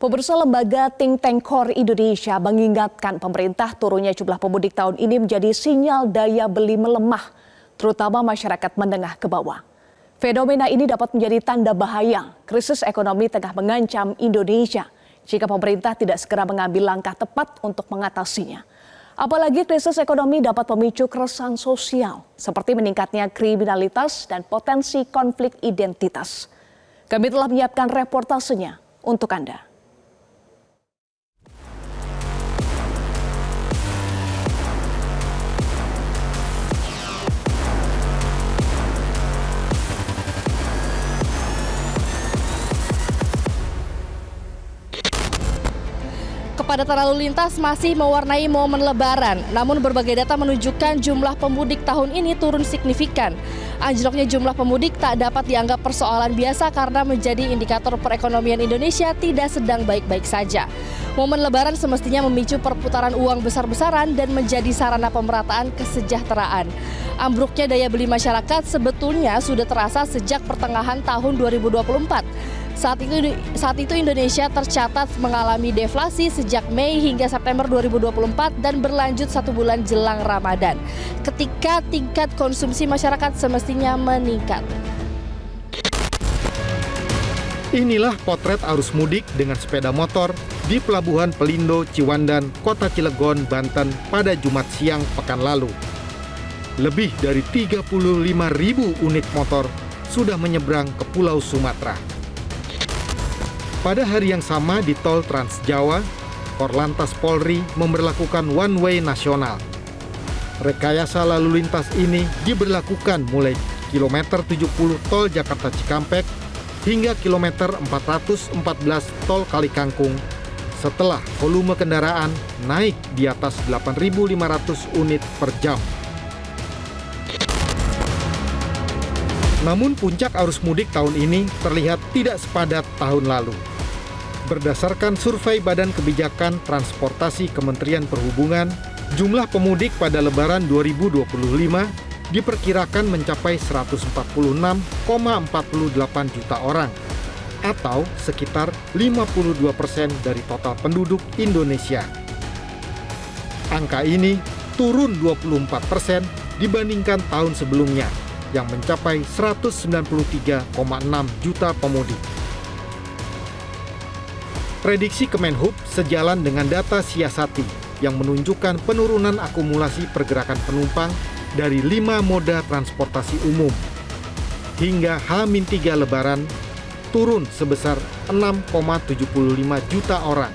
Pemirsa, lembaga Think Tank Core Indonesia mengingatkan pemerintah turunnya jumlah pemudik tahun ini menjadi sinyal daya beli melemah, terutama masyarakat menengah ke bawah. Fenomena ini dapat menjadi tanda bahaya krisis ekonomi tengah mengancam Indonesia jika pemerintah tidak segera mengambil langkah tepat untuk mengatasinya. Apalagi krisis ekonomi dapat memicu keresahan sosial seperti meningkatnya kriminalitas dan potensi konflik identitas. Kami telah menyiapkan reportasenya untuk Anda. Kepadatan lalu lintas masih mewarnai momen Lebaran, namun berbagai data menunjukkan jumlah pemudik tahun ini turun signifikan. Anjloknya jumlah pemudik tak dapat dianggap persoalan biasa karena menjadi indikator perekonomian Indonesia tidak sedang baik-baik saja. Momen Lebaran semestinya memicu perputaran uang besar-besaran dan menjadi sarana pemerataan kesejahteraan. Ambruknya daya beli masyarakat sebetulnya sudah terasa sejak pertengahan tahun 2024. Saat itu Indonesia tercatat mengalami deflasi sejak Mei hingga September 2024 dan berlanjut 1 bulan jelang Ramadan, ketika tingkat konsumsi masyarakat semestinya meningkat. Inilah potret arus mudik dengan sepeda motor di Pelabuhan Pelindo, Ciwandan, Kota Cilegon, Banten pada Jumat siang pekan lalu. Lebih dari 35.000 unit motor sudah menyeberang ke Pulau Sumatera. Pada hari yang sama di Tol Trans Jawa, Korlantas Polri memberlakukan one way nasional. Rekayasa lalu lintas ini diberlakukan mulai kilometer 70 Tol Jakarta Cikampek hingga kilometer 414 Tol Kalikangkung setelah volume kendaraan naik di atas 8.500 unit per jam. Namun puncak arus mudik tahun ini terlihat tidak sepadat tahun lalu. Berdasarkan survei Badan Kebijakan Transportasi Kementerian Perhubungan, jumlah pemudik pada Lebaran 2025 diperkirakan mencapai 146,48 juta orang, atau sekitar 52% dari total penduduk Indonesia. Angka ini turun 24% dibandingkan tahun sebelumnya, yang mencapai 193,6 juta pemudik. Prediksi Kemenhub sejalan dengan data Siasati yang menunjukkan penurunan akumulasi pergerakan penumpang dari 5 moda transportasi umum. Hingga H-3 Lebaran turun sebesar 6,75 juta orang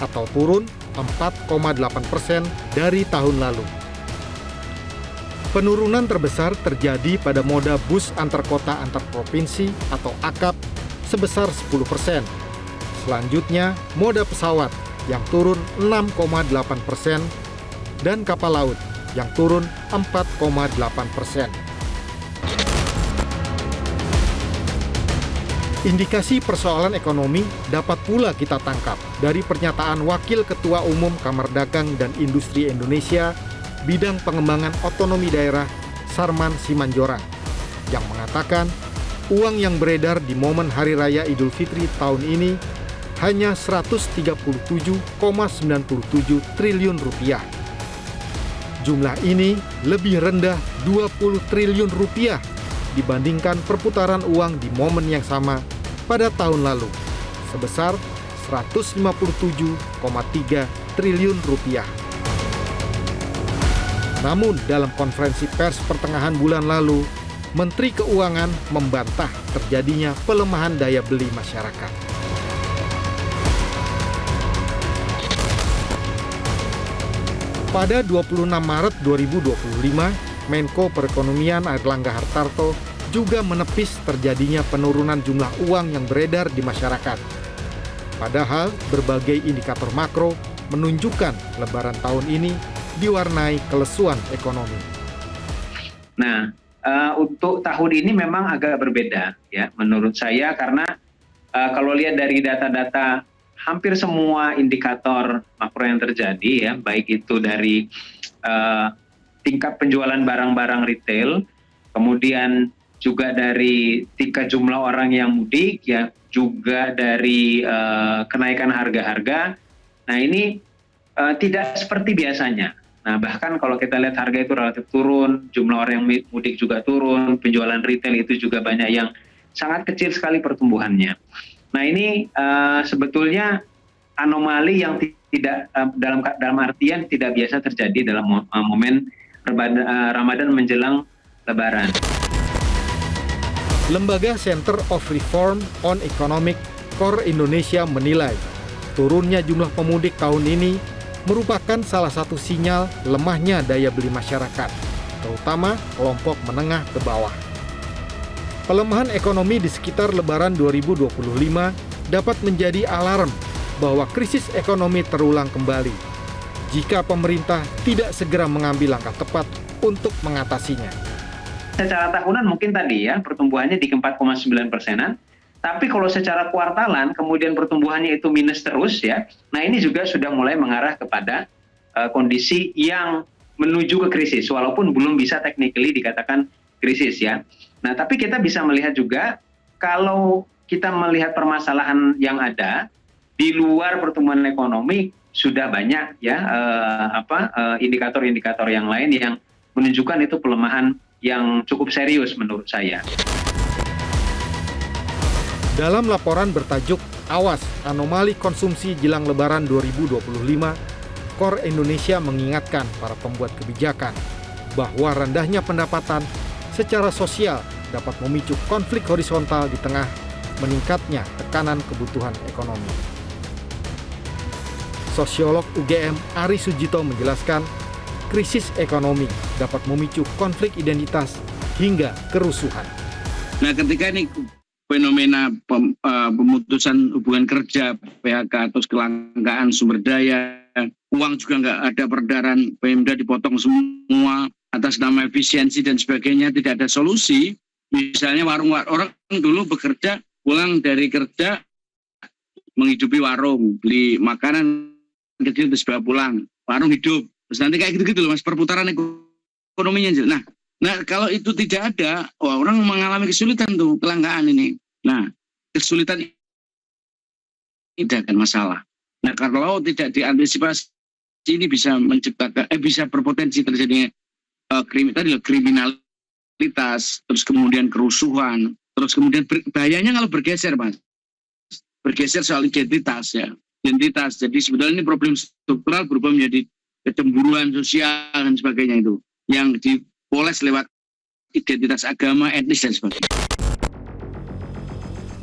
atau turun 4,8% dari tahun lalu. Penurunan terbesar terjadi pada moda bus antar kota antar provinsi atau AKAP sebesar 10%. Selanjutnya, moda pesawat yang turun 6,8% dan kapal laut yang turun 4,8%. Indikasi persoalan ekonomi dapat pula kita tangkap dari pernyataan Wakil Ketua Umum Kamar Dagang dan Industri Indonesia bidang pengembangan otonomi daerah Sarman Simanjorang yang mengatakan uang yang beredar di momen Hari Raya Idul Fitri tahun ini hanya 137,97 triliun rupiah. Jumlah ini lebih rendah 20 triliun rupiah dibandingkan perputaran uang di momen yang sama pada tahun lalu, sebesar 157,3 triliun rupiah. Namun dalam konferensi pers pertengahan bulan lalu, Menteri Keuangan membantah terjadinya pelemahan daya beli masyarakat. Pada 26 Maret 2025, Menko Perekonomian Airlangga Hartarto juga menepis terjadinya penurunan jumlah uang yang beredar di masyarakat. Padahal berbagai indikator makro menunjukkan Lebaran tahun ini diwarnai kelesuan ekonomi. Nah, untuk tahun ini memang agak berbeda ya menurut saya karena kalau lihat dari data-data hampir semua indikator makro yang terjadi ya, baik itu dari tingkat penjualan barang-barang retail, kemudian juga dari tingkat jumlah orang yang mudik ya, juga dari kenaikan harga-harga. Nah ini tidak seperti biasanya. Nah bahkan kalau kita lihat harga itu relatif turun, jumlah orang yang mudik juga turun, penjualan retail itu juga banyak yang sangat kecil sekali pertumbuhannya. Nah ini sebetulnya anomali yang tidak dalam artian tidak biasa terjadi dalam momen Ramadan menjelang Lebaran. Lembaga Center of Reform on Economic KOR Indonesia menilai turunnya jumlah pemudik tahun ini merupakan salah satu sinyal lemahnya daya beli masyarakat, terutama kelompok menengah ke bawah. Pelemahan ekonomi di sekitar Lebaran 2025 dapat menjadi alarm bahwa krisis ekonomi terulang kembali jika pemerintah tidak segera mengambil langkah tepat untuk mengatasinya. Secara tahunan mungkin tadi ya pertumbuhannya di 4,9%-an, tapi kalau secara kuartalan kemudian pertumbuhannya itu minus terus ya. Nah ini juga sudah mulai mengarah kepada kondisi yang menuju ke krisis, walaupun belum bisa technically dikatakan krisis ya. Nah tapi kita bisa melihat juga kalau kita melihat permasalahan yang ada di luar pertumbuhan ekonomi sudah banyak ya indikator-indikator yang lain yang menunjukkan itu pelemahan yang cukup serius menurut saya. Dalam laporan bertajuk Awas Anomali Konsumsi Jelang Lebaran 2025, KOR Indonesia mengingatkan para pembuat kebijakan bahwa rendahnya pendapatan secara sosial dapat memicu konflik horizontal di tengah meningkatnya tekanan kebutuhan ekonomi. Sosiolog UGM Ari Sujito menjelaskan, krisis ekonomi dapat memicu konflik identitas hingga kerusuhan. Nah, ketika ini fenomena pemutusan hubungan kerja, PHK, terus kelangkaan sumber daya, uang juga nggak ada peredaran, Pemda dipotong semua atas nama efisiensi dan sebagainya, tidak ada solusi. Misalnya orang dulu bekerja, pulang dari kerja, menghidupi warung, beli makanan kecil terus bawa pulang, warung hidup. Terus nanti kayak gitu-gitu loh mas, perputaran ekonominya. Nah kalau itu tidak ada, orang mengalami kesulitan tuh, kelangkaan ini. Nah kesulitan ini tidak akan masalah. Nah kalau tidak diantisipasi, ini bisa menciptakan, bisa berpotensi terjadinya kriminalitas, terus kemudian kerusuhan, terus kemudian bahayanya kalau bergeser mas. Bergeser soal identitas ya. Identitas, jadi sebetulnya ini problem struktural berubah menjadi kecemburuan sosial dan sebagainya itu yang dipoles lewat identitas agama, etnis dan sebagainya.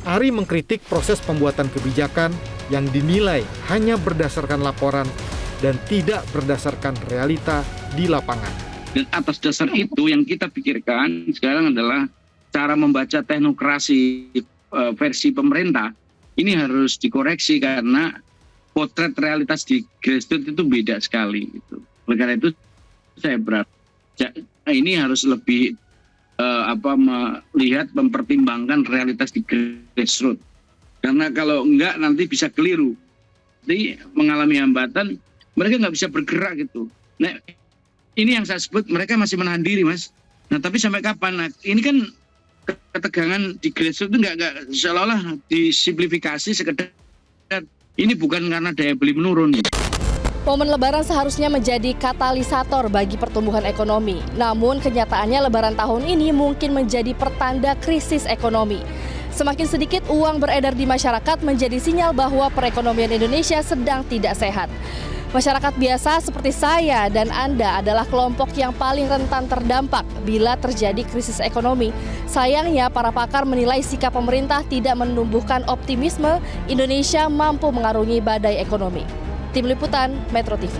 Ari mengkritik proses pembuatan kebijakan yang dinilai hanya berdasarkan laporan dan tidak berdasarkan realita di lapangan. Dan atas dasar itu yang kita pikirkan sekarang adalah cara membaca teknokrasi versi pemerintah ini harus dikoreksi karena potret realitas di grassroots itu beda sekali. Gitu. Oleh karena itu saya ini harus lebih melihat, mempertimbangkan realitas di grassroots. Karena kalau enggak nanti bisa keliru. Jadi mengalami hambatan, mereka nggak bisa bergerak gitu. Nah ini yang saya sebut mereka masih menahan diri mas. Nah tapi sampai kapan? Nah ini kan ketegangan di grassroots itu nggak seolah-olah disimplifikasi sekedar ini bukan karena daya beli menurun. Momen Lebaran seharusnya menjadi katalisator bagi pertumbuhan ekonomi. Namun kenyataannya Lebaran tahun ini mungkin menjadi pertanda krisis ekonomi. Semakin sedikit uang beredar di masyarakat menjadi sinyal bahwa perekonomian Indonesia sedang tidak sehat. Masyarakat biasa seperti saya dan Anda adalah kelompok yang paling rentan terdampak bila terjadi krisis ekonomi. Sayangnya para pakar menilai sikap pemerintah tidak menumbuhkan optimisme Indonesia mampu mengarungi badai ekonomi. Tim Liputan Metro TV.